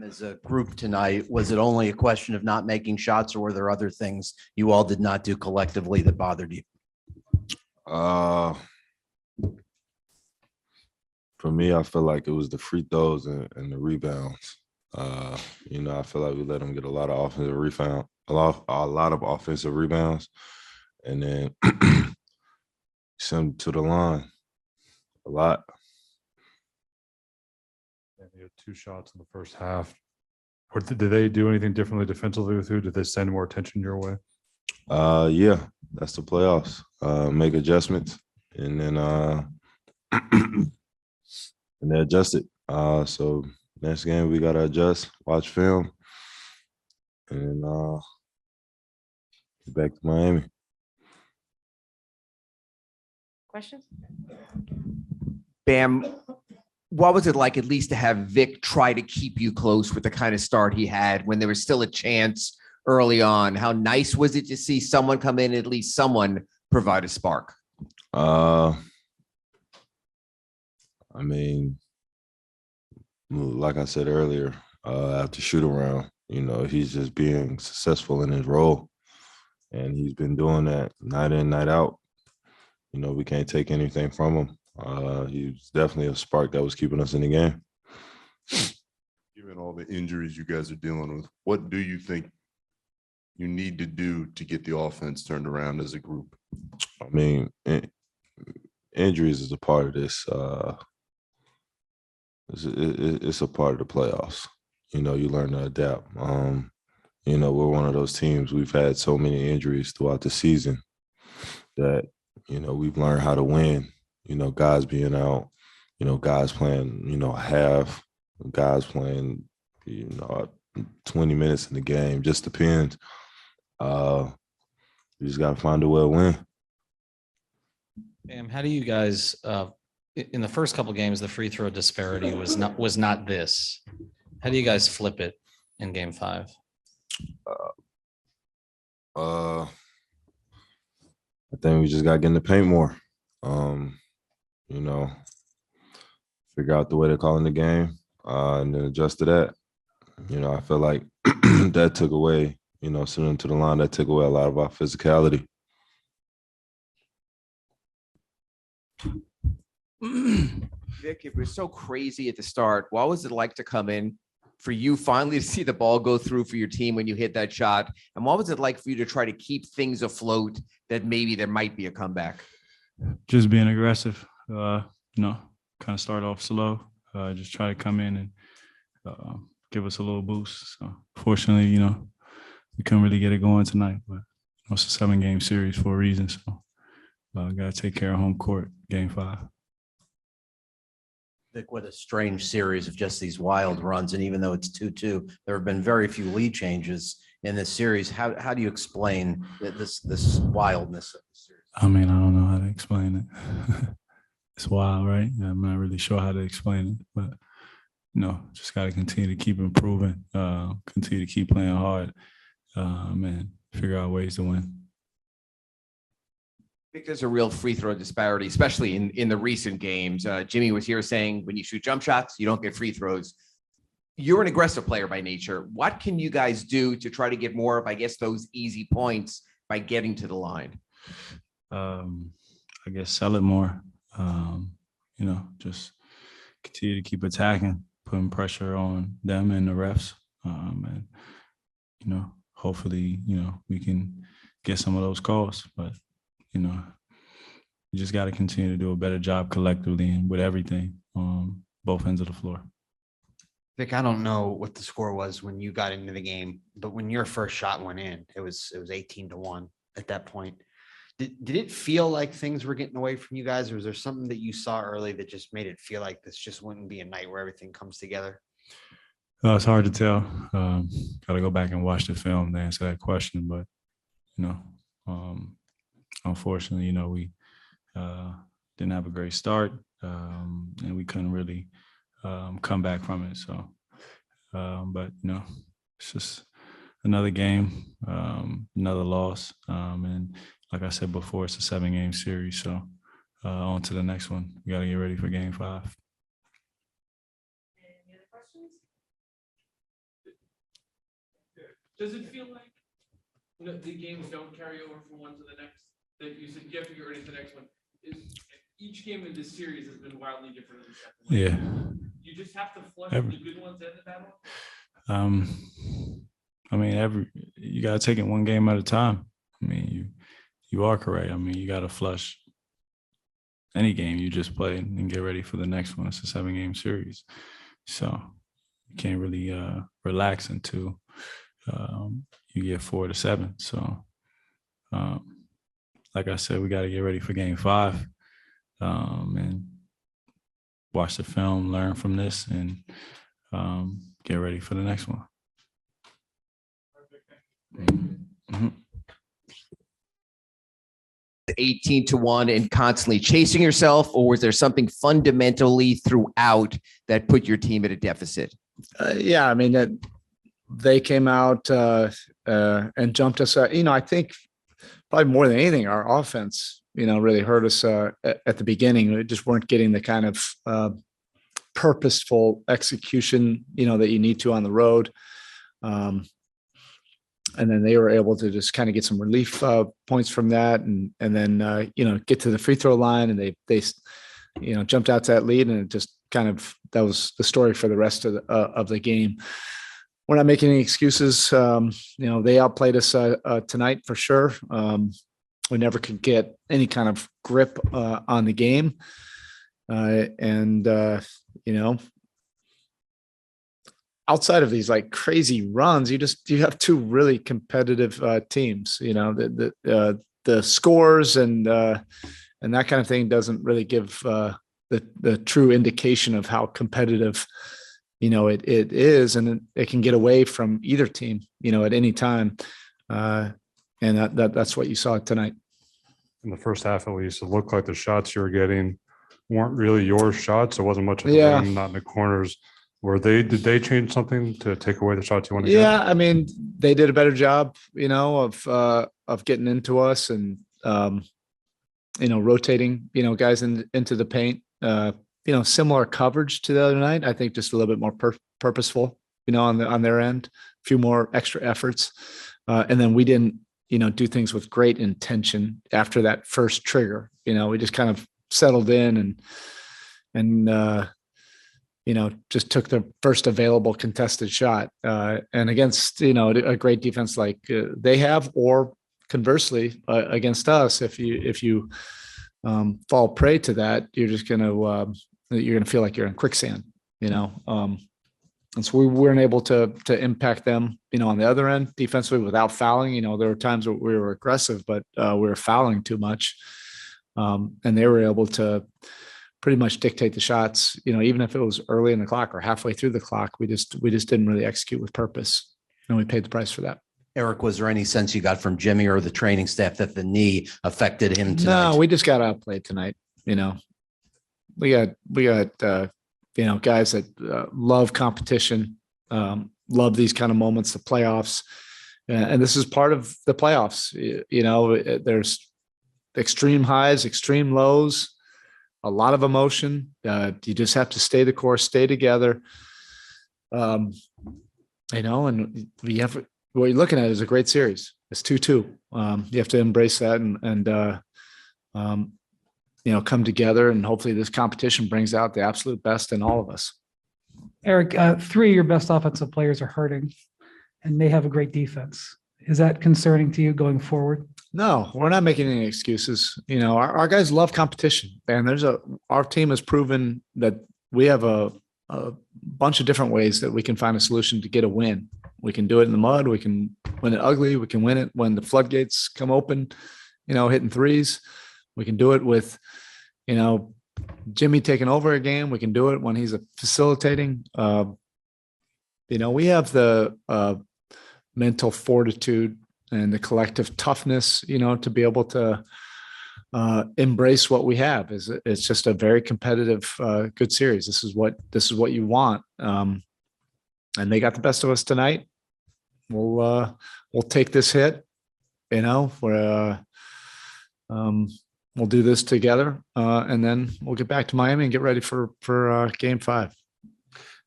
As a group tonight, was it only a question of not making shots, or were there other things you all did not do collectively that bothered you? For me, I feel like it was the free throws and the rebounds. I feel like we let them get a lot of offensive rebound, a lot of offensive rebounds, and then send them to the line a lot. And you had 2 shots in the first half. Or did they do anything differently defensively with you? Did they send more attention your way? Yeah, that's the playoffs. Make adjustments, and then and they adjust it. So next game we gotta adjust, watch film, and get back to Miami. Questions? Bam, what was it like at least to have Vic try to keep you close with the kind of start he had when there was still a chance early on? How nice was it to see someone come in, at least someone provide a spark? I mean, like I said earlier, after shoot around, he's just being successful in his role, and he's been doing that night in, night out. We can't take anything from him. He was definitely a spark that was keeping us in the game. Given all the injuries you guys are dealing with, what do you think you need to do to get the offense turned around as a group? I mean, injuries is a part of this. It's a part of the playoffs. You learn to adapt. We're one of those teams. We've had so many injuries throughout the season that, we've learned how to win. Guys being out, guys playing, half, guys playing, 20 minutes in the game, just depends. You just got to find a way to win. How do you guys, in the first couple of games, the free throw disparity was not this. How do you guys flip it in game 5? I think we just got to get in the paint more. Figure out the way they're calling the game, and then adjust to that. I feel like that took away, sitting to the line, that took away a lot of our physicality. Vic, it was so crazy at the start. What was it like to come in, for you finally to see the ball go through for your team when you hit that shot? And what was it like for you to try to keep things afloat that maybe there might be a comeback? Just being aggressive, kind of start off slow, just try to come in and give us a little boost. So fortunately, we couldn't really get it going tonight, but it's a 7-game series for a reason. So got to take care of home court, game 5. Vic, with a strange series of just these wild runs, and even though it's 2-2, there have been very few lead changes in this series. How do you explain this wildness of the series? I mean, I don't know how to explain it. It's wild, right? I'm not really sure how to explain it, but just got to continue to keep improving, continue to keep playing hard, and figure out ways to win. I think there's a real free throw disparity, especially in the recent games. Jimmy was here saying when you shoot jump shots, you don't get free throws. You're an aggressive player by nature. What can you guys do to try to get more of, I guess, those easy points by getting to the line? I guess sell it more. Just continue to keep attacking, putting pressure on them and the refs. And hopefully, we can get some of those calls. But, you just got to continue to do a better job collectively and with everything on both ends of the floor. Vic, I don't know what the score was when you got into the game, but when your first shot went in, it was 18-1 at that point. Did it feel like things were getting away from you guys, or was there something that you saw early that just made it feel like this just wouldn't be a night where everything comes together? It's hard to tell. Got to go back and watch the film to answer that question. But, unfortunately, we didn't have a great start, and we couldn't really come back from it. So, but, it's just another game, another loss. And like I said before, it's a 7-game series. So on to the next one. We got to get ready for game 5. Does it feel like the games don't carry over from one to the next? That you said you have to get ready for the next one. Is each game in this series has been wildly different than the second one? Yeah. You just have to flush Every- the good ones and the bad ones? I mean, you gotta take it one game at a time. I mean, you are correct. I mean, you gotta flush any game you just played and get ready for the next one. It's a 7-game series. So you can't really relax until you get 4 to 7. So like I said, we got to get ready for game 5 and watch the film, learn from this, and get ready for the next one. Mhm. 18-1 and constantly chasing yourself, or was there something fundamentally throughout that put your team at a deficit? Yeah, I mean that they came out and jumped us. I think probably more than anything, our offense, really hurt us at the beginning. We just weren't getting the kind of purposeful execution, that you need to on the road. And then they were able to just kind of get some relief points from that, and then get to the free throw line, and they jumped out to that lead, and it just kind of, that was the story for the rest of the game. We're not making any excuses. They outplayed us tonight for sure. We never could get any kind of grip on the game, outside of these like crazy runs, you have two really competitive teams. The scores and that kind of thing doesn't really give the true indication of how competitive it is, and it can get away from either team at any time, and that's what you saw tonight. In the first half, at least, it looked like the shots you were getting weren't really your shots. It wasn't much of the rim, not in the corners. Did they change something to take away the shots you want to get? Yeah, I mean, they did a better job, of getting into us and rotating, guys into the paint. Similar coverage to the other night. I think just a little bit more purposeful, on their end, a few more extra efforts. And then we didn't, do things with great intention after that first trigger. We just kind of settled in and just took the first available contested shot. And against, a great defense like they have, or conversely against us, if you fall prey to that, you're just going to feel like you're in quicksand, and so we weren't able to impact them, on the other end defensively without fouling. There were times where we were aggressive, but we were fouling too much. And they were able to pretty much dictate the shots, even if it was early in the clock or halfway through the clock. We just didn't really execute with purpose, and we paid the price for that. Eric, was there any sense you got from Jimmy or the training staff that the knee affected him tonight? No, we just got outplayed tonight. We got guys that love competition, love these kind of moments, the playoffs, and this is part of the playoffs. There's extreme highs, extreme lows, a lot of emotion. You just have to stay the course, stay together. And we have, what you're looking at is a great series. It's 2-2. You have to embrace that and come together, and hopefully this competition brings out the absolute best in all of us. Eric, 3 of your best offensive players are hurting, and they have a great defense. Is that concerning to you going forward? No, we're not making any excuses. Our guys love competition, and our team has proven that we have a bunch of different ways that we can find a solution to get a win. We can do it in the mud. We can win it ugly. We can win it when the floodgates come open, hitting threes. We can do it with, Jimmy taking over a game. We can do it when he's facilitating. We have the mental fortitude and the collective toughness, to be able to embrace what we have. It's just a very competitive, good series. This is what you want. And they got the best of us tonight. We'll take this hit, we'll do this together, and then we'll get back to Miami and get ready for game 5.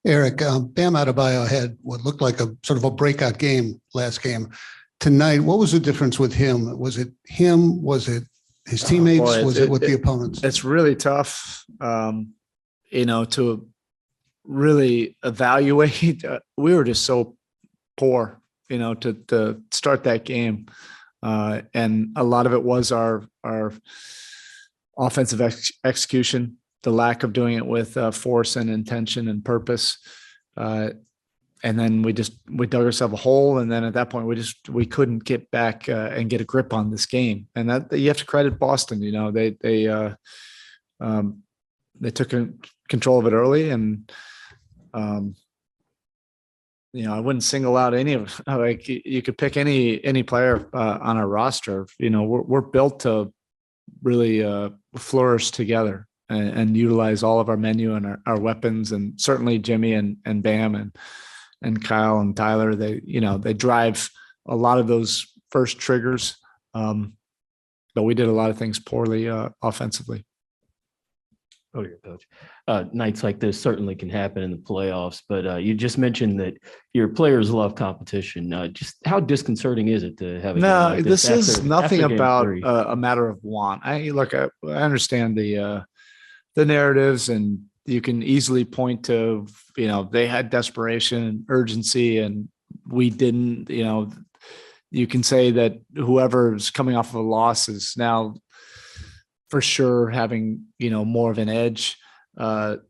Eric, Bam Adebayo had what looked like a sort of a breakout game last game. Tonight, what was the difference with him? Was it him? Was it his teammates? Boy, was it with the opponents? It's really tough, to really evaluate. We were just so poor, to start that game. And a lot of it was our offensive execution, the lack of doing it with force and intention and purpose. And then we dug ourselves a hole. And then at that point, we couldn't get back and get a grip on this game. And that you have to credit Boston. They took control of it early, and I wouldn't single out any of like you could pick any player on our roster. We're built to really flourish together and utilize all of our menu and our weapons, and certainly Jimmy and Bam and Kyle and Tyler. They drive a lot of those first triggers, but we did a lot of things poorly offensively. Oh, your coach. Nights like this certainly can happen in the playoffs, but you just mentioned that your players love competition. Just how disconcerting is it to have a game No, like this is nothing after game about three? a matter of want. I understand the narratives, and you can easily point to, they had desperation and urgency, and we didn't. You can say that whoever's coming off of a loss is now for sure having, more of an edge. Sometimes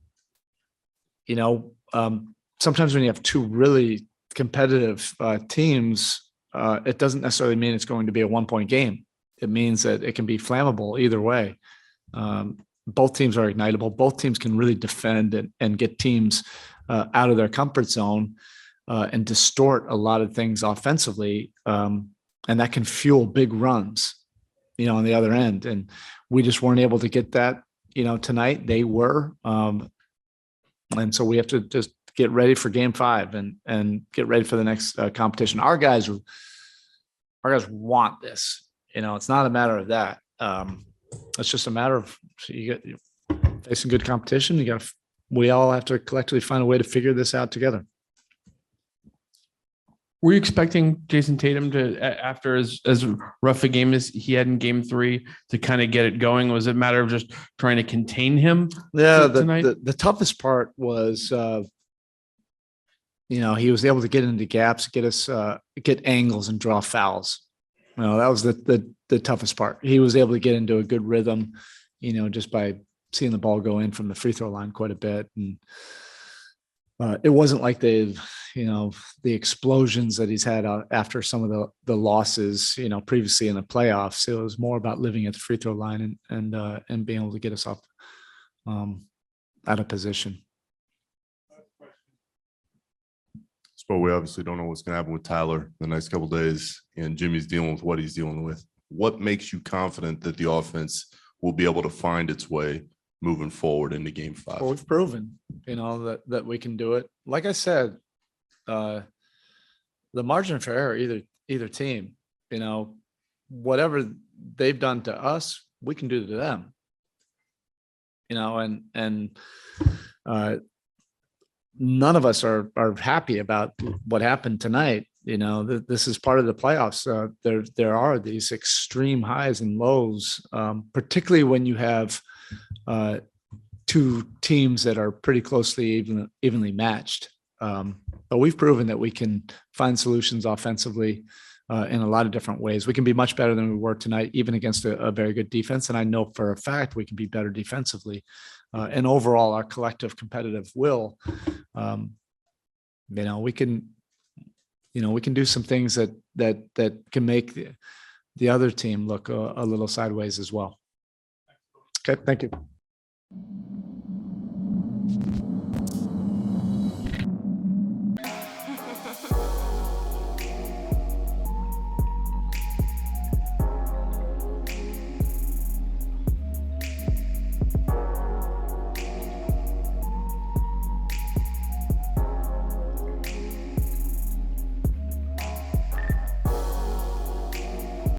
when you have two really competitive teams, it doesn't necessarily mean it's going to be a 1-point game. It means that it can be flammable either way. Both teams are ignitable. Both teams can really defend and get teams out of their comfort zone and distort a lot of things offensively. And that can fuel big runs, on the other end. And we just weren't able to get that, tonight. They were. And so we have to just get ready for game 5 and get ready for the next competition. Our guys want this. It's not a matter of that. It's just a matter of you're facing good competition. We all have to collectively find a way to figure this out together. Were you expecting Jason Tatum to, after as rough a game as he had in game 3, to kind of get it going? Was it a matter of just trying to contain him? Yeah, tonight? the toughest part was, he was able to get into gaps, get angles and draw fouls. That was the toughest part. He was able to get into a good rhythm, just by seeing the ball go in from the free throw line quite a bit. And it wasn't like the explosions that he's had after some of the losses, previously in the playoffs. It was more about living at the free throw line and being able to get us up out of position. But we obviously don't know what's going to happen with Tyler the next couple of days, and Jimmy's dealing with what he's dealing with. What makes you confident that the offense will be able to find its way moving forward into game 5? Well, we've proven, that we can do it. Like I said, the margin for error, either team, whatever they've done to us, we can do to them. None of us are happy about what happened tonight. This is part of the playoffs. There are these extreme highs and lows, particularly when you have two teams that are pretty closely evenly matched. But we've proven that we can find solutions offensively in a lot of different ways. We can be much better than we were tonight, even against a very good defense. And I know for a fact we can be better defensively. And overall, our collective competitive will, we can do some things that can make the other team look a little sideways as well. Okay, thank you.